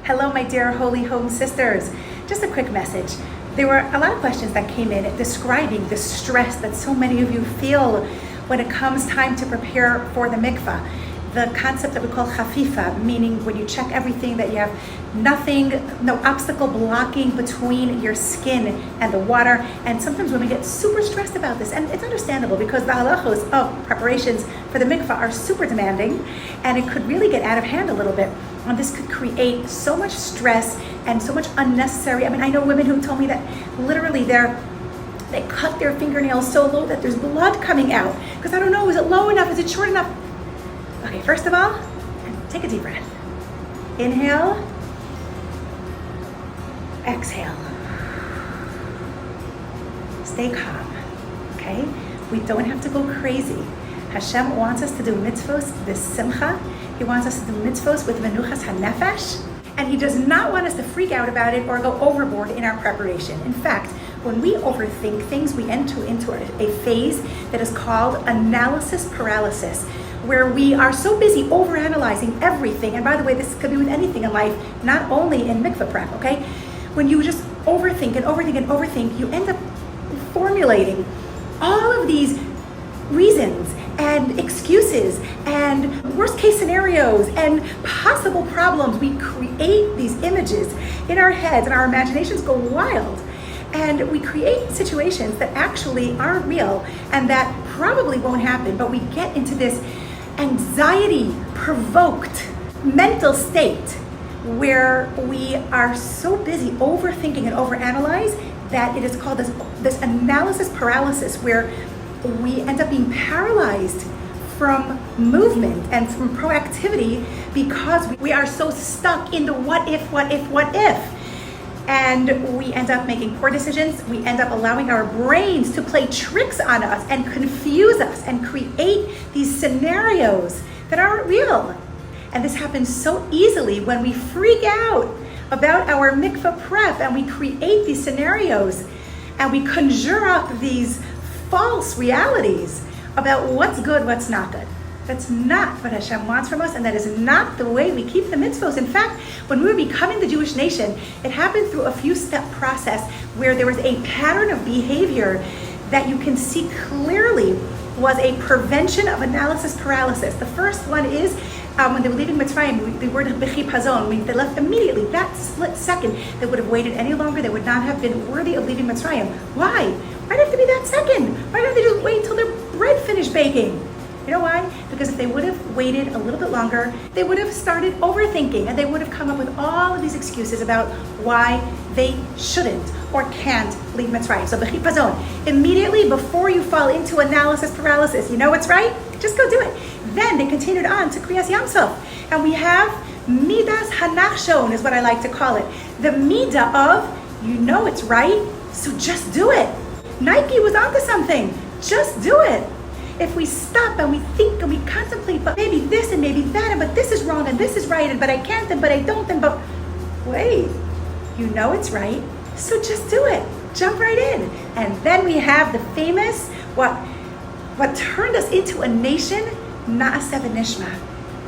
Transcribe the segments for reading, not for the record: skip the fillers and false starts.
Hello, my dear Holy Home sisters. Just a quick message. There were a lot of questions that came in describing the stress that so many of you feel when it comes time to prepare for the mikvah. The concept that we call chafifa, meaning when you check everything that you have nothing, no obstacle blocking between your skin and the water. And sometimes women get super stressed about this, and it's understandable because the halachos of preparations for the mikvah are super demanding, and it could really get out of hand a little bit. And this could create so much stress and so much unnecessary. I know women who told me that literally they cut their fingernails so low that there's blood coming out because I don't know, is it low enough, is it short enough? Okay, first of all, take a deep breath. Inhale, exhale. Stay calm, okay? We don't have to go crazy. Hashem wants us to do mitzvos b'simcha. He wants us to do mitzvos with menuchas hanefesh. And He does not want us to freak out about it or go overboard in our preparation. In fact, when we overthink things, we enter into a phase that is called analysis paralysis, where we are so busy overanalyzing everything. And by the way, this could be with anything in life, not only in mikvah prep, okay? When you just overthink and overthink and overthink, you end up formulating all of these reasons and excuses and worst case scenarios and possible problems. We create these images in our heads and our imaginations go wild. And we create situations that actually aren't real and that probably won't happen, but we get into this anxiety-provoked mental state where we are so busy overthinking and overanalyze that it is called this analysis paralysis, where we end up being paralyzed from movement and from proactivity because we are so stuck in the what if. And we end up making poor decisions. We end up allowing our brains to play tricks on us and confuse us and create these scenarios that aren't real. And this happens so easily when we freak out about our mikvah prep and we create these scenarios and we conjure up these false realities about what's good, what's not good. That's not what Hashem wants from us, and that is not the way we keep the mitzvos. In fact, when we were becoming the Jewish nation, it happened through a few-step process where there was a pattern of behavior that you can see clearly was a prevention of analysis paralysis. The first one is when they were leaving Mitzrayim, the word b'chipazon, they left immediately. That split second, they would have waited any longer. They would not have been worthy of leaving Mitzrayim. Why? Why did it have to be that second? Why don't they just wait until their bread finished baking? You know why? Because if they would have waited a little bit longer, they would have started overthinking and they would have come up with all of these excuses about why they shouldn't or can't leave Mitzrayim. So b'chipazon, immediately before you fall into analysis paralysis, you know what's right? Just go do it. Then they continued on to Kriyas Yamsuf. And we have Midas Hanachshon is what I like to call it. The Midah of, you know it's right, so just do it. Nike was onto something. Just do it. If we stop and we think and we contemplate, but maybe this and maybe that, and but this is wrong and this is right, and but I can't and but I don't, and but wait, you know it's right, so just do it. Jump right in. And then we have the famous, what turned us into a nation, Na'aseh v'nishma.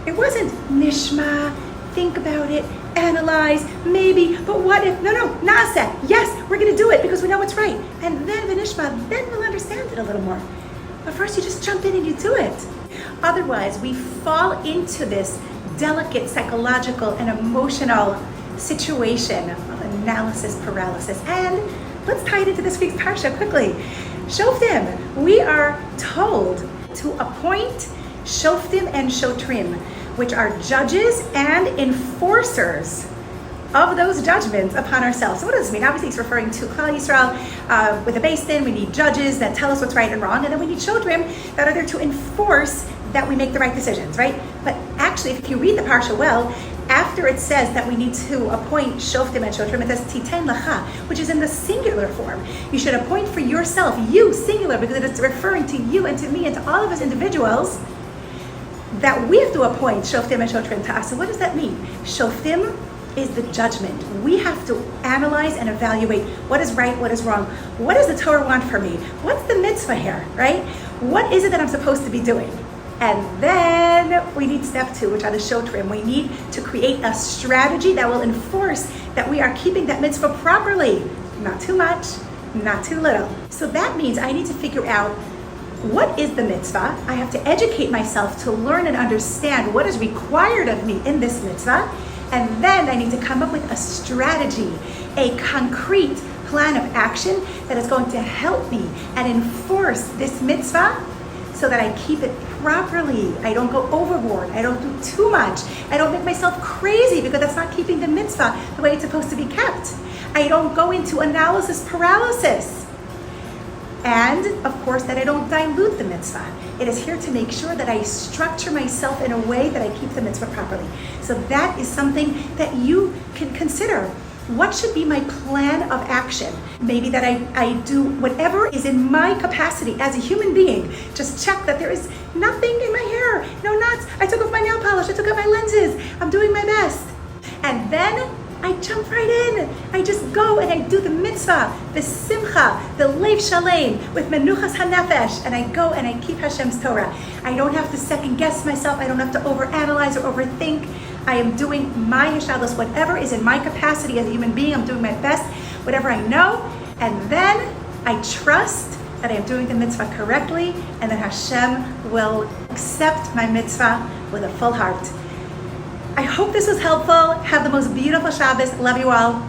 It wasn't nishma, think about it, analyze, maybe, but what if? No, Na'aseh. Yes, we're going to do it because we know it's right. And then v'nishma, then we'll understand it a little more. But first you just jump in and you do it. Otherwise, we fall into this delicate psychological and emotional situation of analysis paralysis. And let's tie it into this week's parsha quickly. Shoftim, we are told to appoint Shoftim and Shotrim, which are judges and enforcers of those judgments upon ourselves. So what does this mean? Obviously it's referring to Klal Yisrael with a Beis Din. We need judges that tell us what's right and wrong, and then we need Shotrim that are there to enforce that we make the right decisions, right? But actually, if you read the parsha well, after it says that we need to appoint Shoftim and Shotrim, it says Titen Lacha, which is in the singular form. You should appoint for yourself, you, singular, because it's referring to you and to me and to all of us individuals, that we have to appoint Shoftim and Shotrim to us. So what does that mean? Shoftim is the judgment. We have to analyze and evaluate what is right, what is wrong. What does the Torah want from me? What's the mitzvah here, right? What is it that I'm supposed to be doing? And then we need step 2, which are the shotrim. We need to create a strategy that will enforce that we are keeping that mitzvah properly. Not too much, not too little. So that means I need to figure out what is the mitzvah. I have to educate myself to learn and understand what is required of me in this mitzvah. And then I need to come up with a strategy, a concrete plan of action that is going to help me and enforce this mitzvah so that I keep it properly. I don't go overboard. I don't do too much. I don't make myself crazy because that's not keeping the mitzvah the way it's supposed to be kept. I don't go into analysis paralysis. And of course that I don't dilute the mitzvah. It is here to make sure that I structure myself in a way that I keep the mitzvah properly. So that is something that you can consider. What should be my plan of action? Maybe that I do whatever is in my capacity as a human being. Just check that there is nothing in my hair, no knots. I took off my nail polish, I took out my lenses. I'm doing my best. And then I jump right in. I just go and I do the mitzvah, the simcha, the leiv shalem with menuchas hanefesh, and I go and I keep Hashem's Torah. I don't have to second guess myself. I don't have to overanalyze or overthink. I am doing my hishtadlus, whatever is in my capacity as a human being. I'm doing my best, whatever I know, and then I trust that I am doing the mitzvah correctly, and that Hashem will accept my mitzvah with a full heart. I hope this was helpful. Have the most beautiful Shabbos. Love you all.